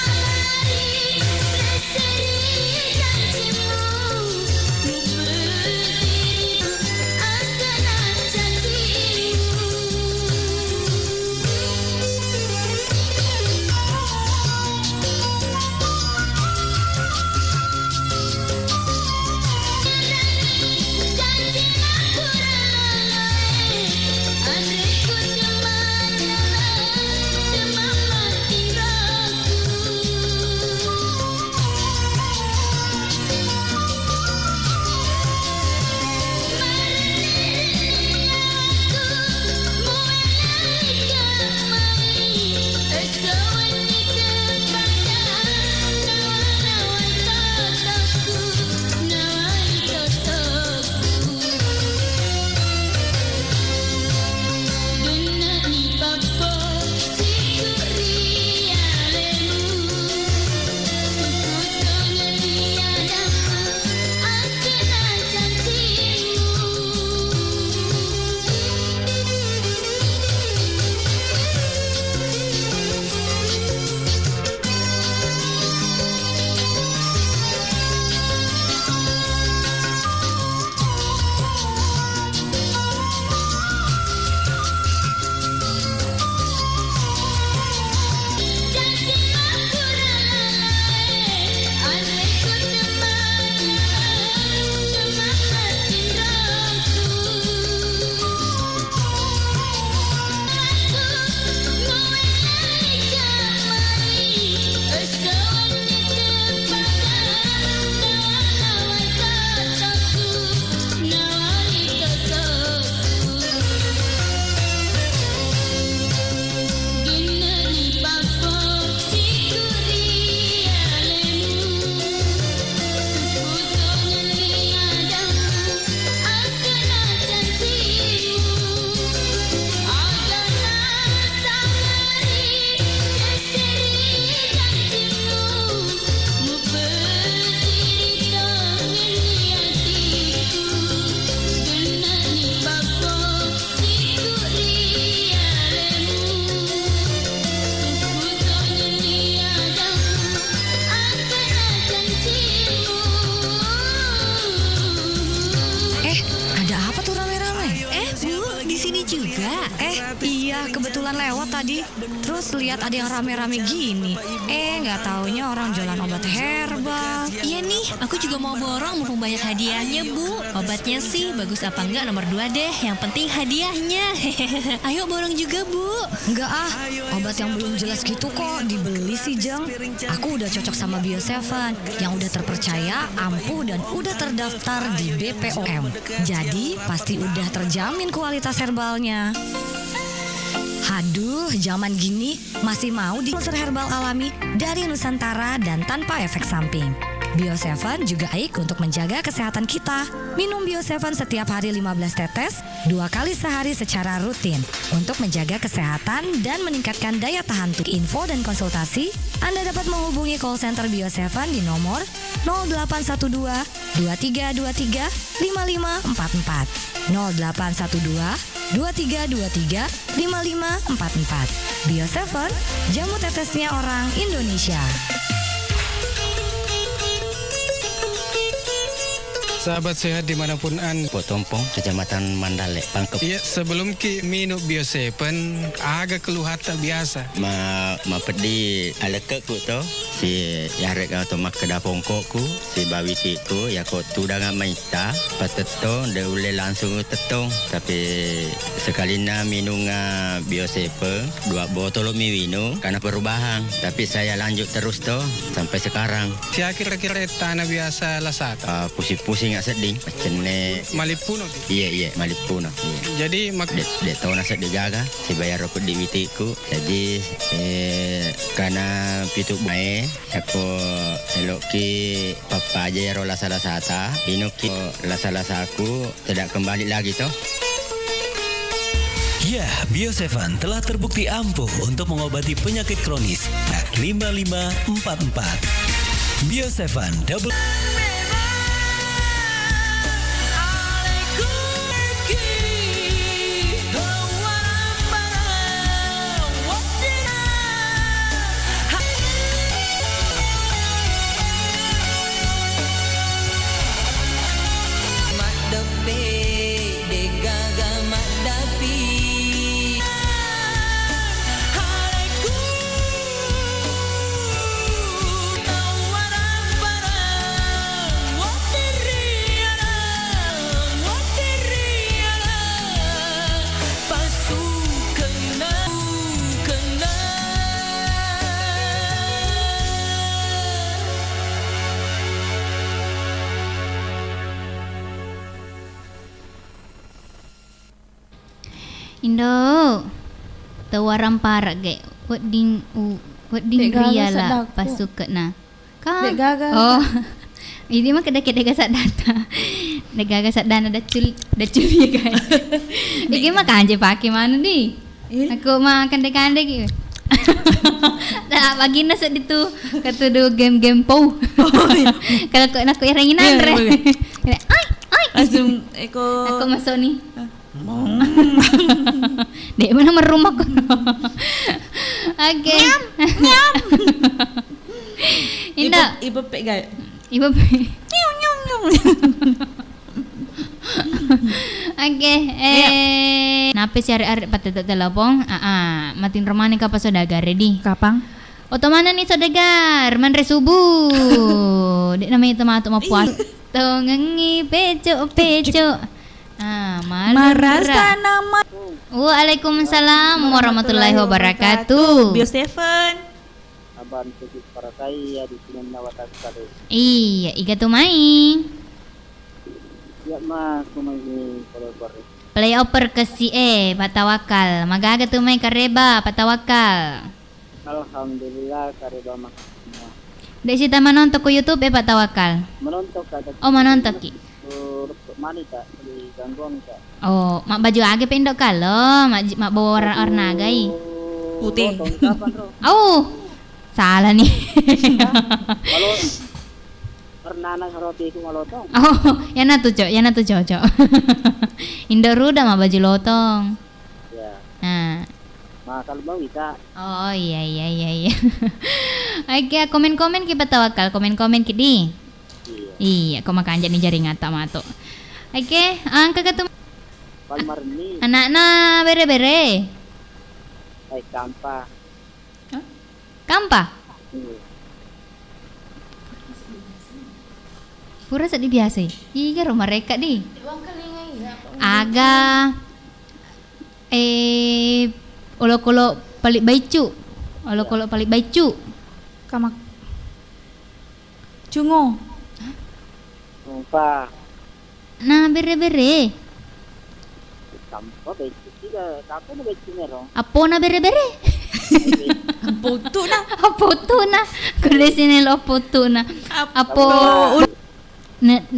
Speaker 10: Apa tuh rame-rame?
Speaker 11: Bu, di sini juga.
Speaker 10: Iya, kebetulan lewat tadi. Terus lihat ada yang rame-rame gini. Nggak taunya orang jualan obat herbal.
Speaker 11: Iya nih, aku juga mau borong mumpung banyak hadiahnya, Bu. Obatnya sih bagus apa enggak nomor 2 deh. Yang penting hadiahnya. Ayo borong juga, Bu.
Speaker 10: Enggak obat yang belum jelas gitu kok dibeli sih, Jeng. Aku udah cocok sama Bio7 yang udah terpercaya, ampuh dan udah terdaftar di BPOM. Jadi pasti udah terjamin kualitas herbalnya. Haduh, zaman gini masih mau di unsur herbal alami dari Nusantara dan tanpa efek samping. Bio7 juga baik untuk menjaga kesehatan kita. Minum Bio7 setiap hari 15 tetes, 2 kali sehari secara rutin untuk menjaga kesehatan dan meningkatkan daya tahan tubuh. Info dan konsultasi, Anda dapat menghubungi call center Bio7 di nomor 0812 2323 5544 0812 2323 5544. Bio7, jamu tetesnya orang Indonesia.
Speaker 7: Sahabat sehat dimanapun Anda.
Speaker 12: Potompong, Kecamatan Mandalek, Pangkep.
Speaker 7: Iya, sebelum ki minum Bio7, agak keluhan tak biasa.
Speaker 12: Ma pedih alekek ku to. Si yarek atau mak kedapongkok ku, si bawiti ku ya ko tu dengan maita, patetong de ule langsung tetong. Tapi sekali na minum Bio7 2 botol minum karena perubahan. Tapi saya lanjut terus to sampai sekarang.
Speaker 7: Si kira-kira tanah biasa lasat.
Speaker 12: Pusing-pusing nggak sedih, cene
Speaker 7: Malipuno.
Speaker 12: Iya, Malipuno. Iya.
Speaker 7: Jadi mak
Speaker 12: de tahu nasa dijaga, si bayar rokok di witiku. Jadi karena pitu bae, aku eloki papa aja ya rola salah sata, inoki la salah saku tidak kembali lagi toh.
Speaker 4: Ya, Bio7 telah terbukti ampuh untuk mengobati penyakit kronis. Nak 5544. Bio7 double.
Speaker 1: Indo tawaran parak ge wedding riala pasuk na kan oh ini mah kedek sat data negaga sat dana da culi guys iki mah kanje pake mana di aku mah kande gitu nah bagina sat itu katudu game po kalau aku irengin andre ai
Speaker 2: langsung aku
Speaker 1: masuk nih Dek mana merumah ko. Oke. Nyam. Indah.
Speaker 2: Ibu pek gay.
Speaker 1: Ibu pek. Nyum. Oke. Napa si ari-ari patete telepon? Matin romane ka pa sodagar ready.
Speaker 2: Kapang?
Speaker 1: Otomana nih sodagar, manre subuh. Dek namanya tomato mapuas. Tongengi peco.
Speaker 2: Marasa nama.
Speaker 1: Waalaikumsalam warahmatullahi wabarakatuh.
Speaker 2: Bio7.
Speaker 13: Aban sedikit para saya di sini nawatan sekali.
Speaker 1: Iya, iga tumai.
Speaker 13: Ya mah kumai kolor.
Speaker 1: Playoper ke si patawakal. Magaga tumai kareba patawakal.
Speaker 13: Alhamdulillah kareba mak.
Speaker 1: Dek sita manontok ku YouTube patawakal.
Speaker 13: Menontok kata.
Speaker 1: Oh manontok ki.
Speaker 13: Manita di gangguan ka.
Speaker 1: Oh, mak baju age pendok kalau mak bawa warna gai.
Speaker 2: Putih.
Speaker 1: Oh. Salah nih.
Speaker 13: Kalau pernah nang roti ku ngalotong.
Speaker 1: Oh, yana tuh cocok. Indoruda mak baju lotong.
Speaker 13: Ya.
Speaker 1: Nah.
Speaker 13: Kalau mau bisa.
Speaker 1: Oh iya. Oke, komen-komen kita tawakal, komen-komen kidi. Iya, kok makan jadi jaring ngata mato. Oke, angka ketemu.
Speaker 13: Palmarni.
Speaker 1: Anak-anak bere-bere.
Speaker 13: Kampa.
Speaker 1: Kampa? Pura sa di biasa. Iya rumah mereka di. Aga olok-olok palik baicu. Olok-olok palik baicu.
Speaker 2: Kamak Cungo.
Speaker 13: Kampa.
Speaker 1: Nah, bere-bere.
Speaker 13: Kampa baicu juga. Kampa na baicu meron.
Speaker 1: Apo na bere-bere?
Speaker 2: Apoto na.
Speaker 1: Apoto na. Kulis ini lo apoto na. Apo.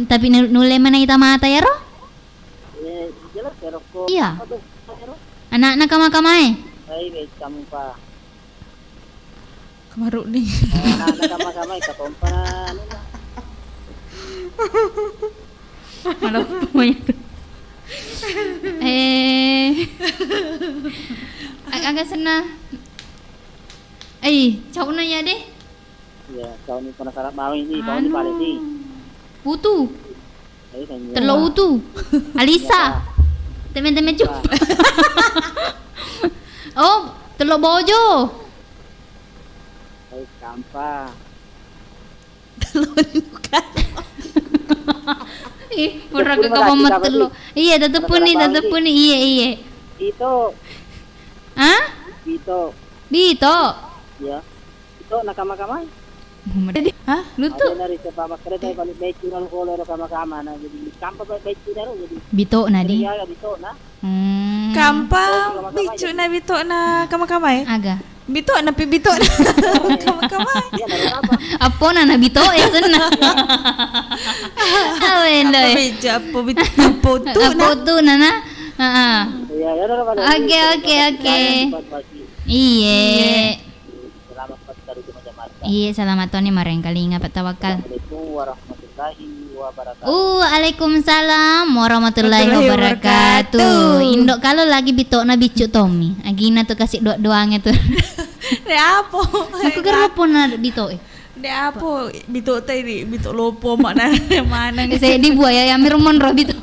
Speaker 1: Tapi nule mana kita mata ya roh?
Speaker 13: Jelas ya roh.
Speaker 1: Iya. Anak-anak kamai.
Speaker 13: Ay, kampa.
Speaker 2: Kemaruk nih.
Speaker 13: Anak-anak kamai kapompa na.
Speaker 1: Malah semuanya tuh. Agak senang. Cau na ya deh.
Speaker 13: Ya, cau ni penasaran mau ini, cau ni paling ni.
Speaker 1: Utu. Telur utu. Alisa. Temen-temen jumpa. Oh, telur bojo.
Speaker 13: Kampa.
Speaker 2: Telur bukan.
Speaker 1: Pura ke kamu telur. Iya, tetep pun nih. Iya.
Speaker 13: Itu.
Speaker 1: Hah? Bito.
Speaker 13: Ya. Itu nakama-kamay.
Speaker 1: Hah? Lutu.
Speaker 13: Ada dari sebab kereta balik baicu na ko lero kama-kama na jadi kampa baicu na ro jadi.
Speaker 1: Bito na di.
Speaker 13: Iya, bito na.
Speaker 2: Kampa baicu na bito na kama-kamay.
Speaker 1: Aga.
Speaker 2: Bito na bito na kama-kamay.
Speaker 1: Apo na bito ya senang. Awendo.
Speaker 2: Apo bito na. Heeh.
Speaker 13: Iya, ya ro.
Speaker 1: Oke. Iya.
Speaker 13: Selamat pagi dari Jemaat.
Speaker 1: Iya, selamat tahun mareng kali ingat tawakal.
Speaker 13: Assalamualaikum warahmatullahi wabarakatuh.
Speaker 1: Waalaikumsalam warahmatullahi wabarakatuh. Indok kalau lagi bitok na bicu Tommy. Agina tuh kasih doangnya tuh.
Speaker 2: Dek apa?
Speaker 1: Aku kira apa na bitok.
Speaker 2: Dek apa? Bitok tadi bitok lopo mana?
Speaker 1: Saya di buaya yang mirmon roh bitok.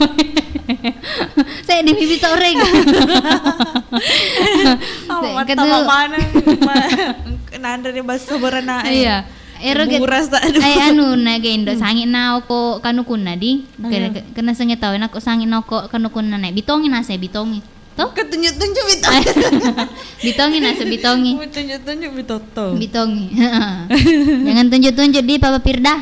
Speaker 1: Saya di bitok reg.
Speaker 2: Kata mana? Nanda ni basa berana.
Speaker 1: Iya.
Speaker 2: Buras tak ada.
Speaker 1: Anu na gendo sangit na ko kanukun na di. Kena sengit tahu na ko sangit na ko kanukun na naik bitongi na saya bitongi. Toh?
Speaker 2: Ketunjuk-tunjuk bitongi.
Speaker 1: Bitongi na saya bitongi.
Speaker 2: Tunjuk-tunjuk bitoto.
Speaker 1: Bitongi. Jangan tunjuk-tunjuk di Papa Firda.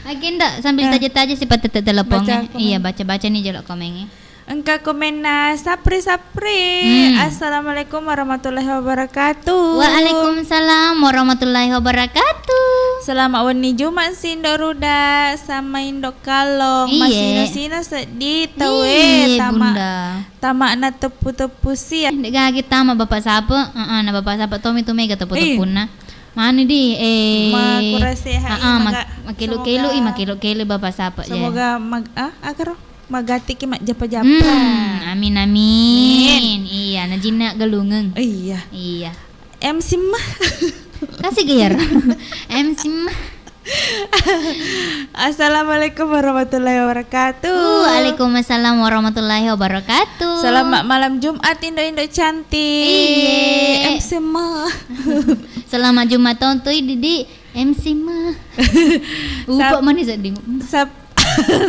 Speaker 1: Agenda sambil taja-taja si patete teleponnya. Iya, baca-baca nih jelok komennya.
Speaker 2: Engkau komen na sapri. Assalamualaikum warahmatullahi wabarakatuh.
Speaker 1: Waalaikumsalam warahmatullahi wabarakatuh.
Speaker 2: Selamat wani Jumat sindo ruda sama indok kalong. Masih sino sedih tawe tama na tepu-tepu sih.
Speaker 1: Dek gagi tama bapak sapa? Na bapak sapa Tommy tuh mega tepu-tepu na. Mana di
Speaker 2: makurasiha
Speaker 1: makilo bapak sapa.
Speaker 2: Semoga agar magati ki mak japa-japa.
Speaker 1: Amin. Iya, najina galungeng. Iya.
Speaker 2: MC mah.
Speaker 1: Kasih gayar. MC mah.
Speaker 2: Assalamualaikum warahmatullahi wabarakatuh.
Speaker 1: Waalaikumsalam warahmatullahi wabarakatuh.
Speaker 2: Selamat malam Jumat Indo cantik. MC mah.
Speaker 1: Selamat Jumat tahun tuh Didi MC mah. Upak manis seding.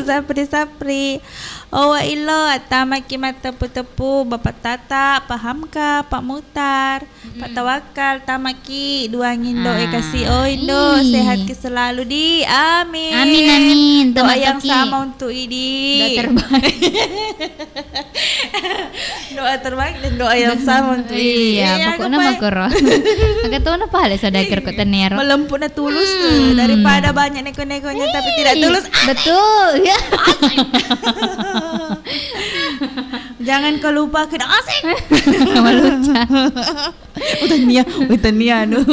Speaker 1: Sapri.
Speaker 2: Ilo tamaki mata tepu Bapak Tata, pahamkah Pak Mutar, Pak Tawakal, tamaki dua ngindo kasih Indo sehat ke selalu di amin. Doa yang sama untuk Idi.
Speaker 1: Doa terbaik.
Speaker 2: Doa terbaik dan doa yang sama untuk Idi.
Speaker 1: Iya, pokoknya makro. Agak tahu apa hal sadakir kok tenero.
Speaker 2: Melempuna tulus daripada banyak neko-nekonya tapi tidak tulus.
Speaker 1: Betul ya.
Speaker 2: Jangan kau lupa kena asik.
Speaker 1: Maluca.
Speaker 2: Utania nu.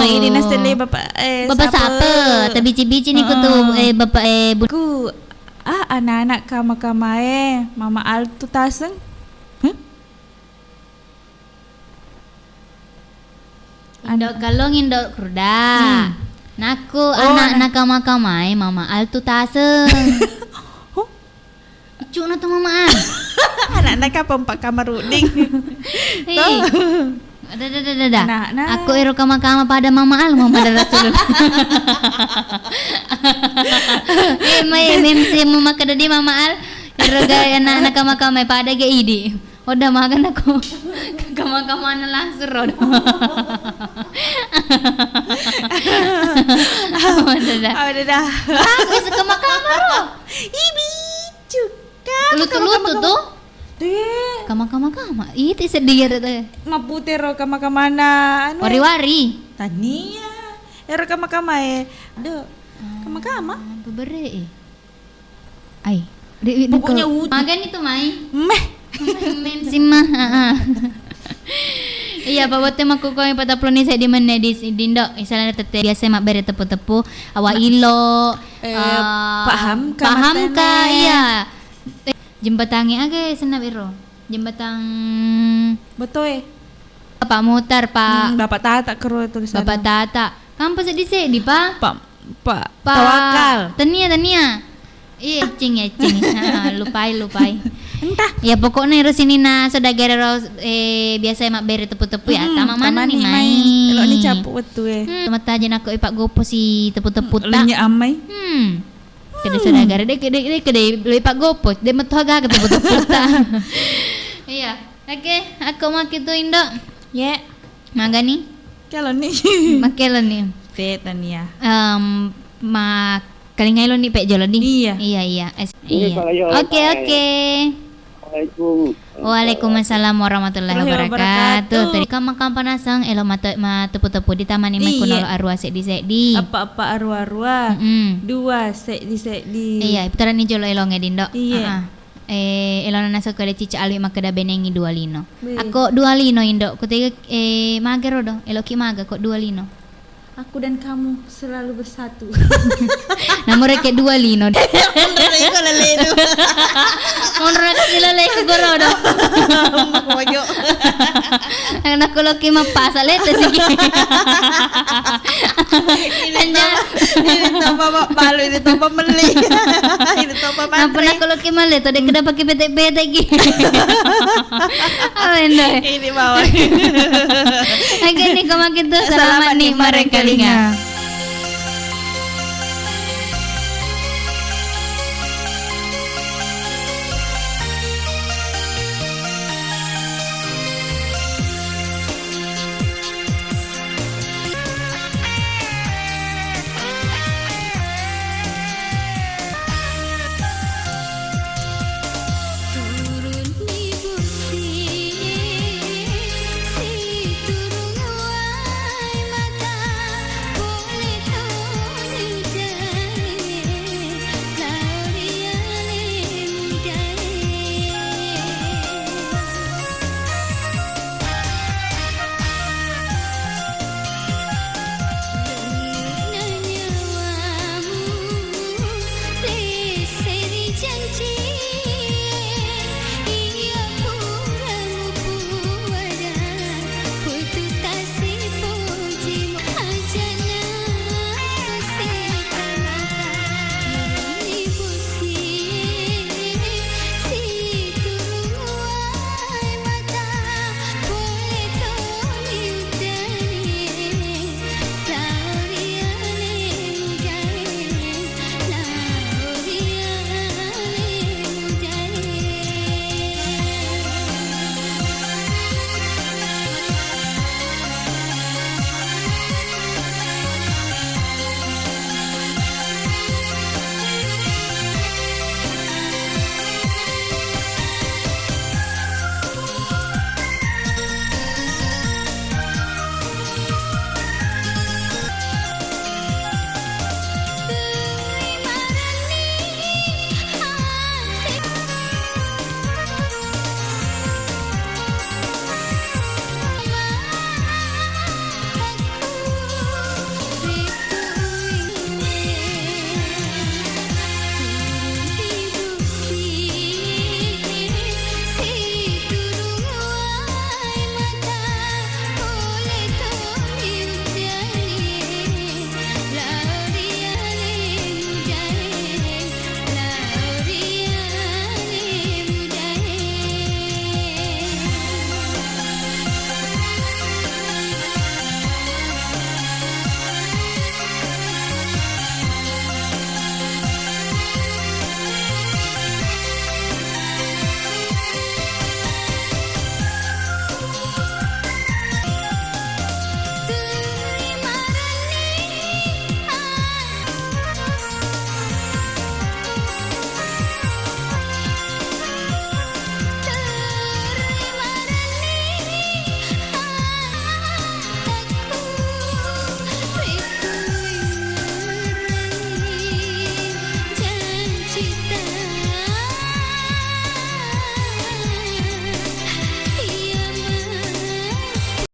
Speaker 2: Ini nasele bapak
Speaker 1: siapa? Tabici-bici ni kutu bapak
Speaker 2: ku anak-anak kama-kama mama altu taseng.
Speaker 1: Indok kalong indok kurda. Naku anak kama-kama mama altu taseng. Cuk na to mamaan.
Speaker 2: Naik apa 4 kamar ruding.
Speaker 1: Dah. Nah. Aku ero kama-kama pada Mama Al, Mama ada Rasulullah. Memsi Mama kada di Mama Al. Ero gaya anak kama-kama pada ge idi. Udah makan aku. Kama-kama na langsung rodo.
Speaker 2: Udah dah.
Speaker 1: Aku kama-kama ro.
Speaker 2: Ibi cuka.
Speaker 1: Lutu-lutu tuh. Kama-kama. Itu sedih teh.
Speaker 2: Maputero kama-kamana anu.
Speaker 1: Wari-wari.
Speaker 2: Tania. Ero kama-kama Aduh. Kama-kama.
Speaker 1: Bebere. Ai.
Speaker 2: Pokoknya
Speaker 1: makan itu mai. Mem simah. Iya, bawa tema ko yang pada ploni saya di mana di Indo. Misalnya tete biasa mak bere tepu-tepu awa ilo.
Speaker 2: Paham
Speaker 1: ka iya. Jembatannya aga senap iro. Jembatan
Speaker 2: betul
Speaker 1: Pak Mutar, Pak.
Speaker 2: Bapak Tata kero tulisan.
Speaker 1: Bapak Tata. Kampus di sini, Pak.
Speaker 2: Pak Tawakal.
Speaker 1: Tania. Iya, cing. Lupai. Entah. Ya pokoknya iro sini na saudara biasa mak bere tepu-tepu ya. Tama mana nih mai.
Speaker 2: Lo ni capu betul
Speaker 1: Mata aja aku ipak gopo si tepu-tepu tak.
Speaker 2: Linya amai.
Speaker 1: Kada saudara dek ipak gopo. Dia metoga tepu-tepu tak. Iya. Oke, aku mau gitu Indo.
Speaker 2: Ya.
Speaker 1: Magani.
Speaker 2: Kalau ni.
Speaker 1: Makelo ni.
Speaker 2: Tania.
Speaker 1: Mak kaling ngayon ni pek jolo di.
Speaker 2: Iya.
Speaker 1: Iya. Oke. Waalaikumsalam warahmatullahi wabarakatuh. Tadi kamu panasang elo mata tepu-tepu di taman ini kuno arwah sedi.
Speaker 2: Apa arwah. Dua sedi.
Speaker 1: Iya, putaran ni jolo elo ngedindo.
Speaker 2: Iya.
Speaker 1: Elo na nasa kade cica alwi makada benengi 2 lino. Ako 2 lino Indo. Kutiga magero do. Elo ki maga kok 2 lino.
Speaker 2: Aku dan kamu selalu bersatu.
Speaker 1: Namun reke 2 lino. Menurut sila lek goro do.
Speaker 2: Koyo.
Speaker 1: Anak ko loki mapasa lete sige.
Speaker 2: Ini topa malu, ini topa meli. Ini topa mantri.
Speaker 1: Nampun ako loki mali to de kada pakai pete-pete gi. Awendo.
Speaker 2: Ini bawah.
Speaker 1: Oke nih kau makin tuh selamat nih mereka.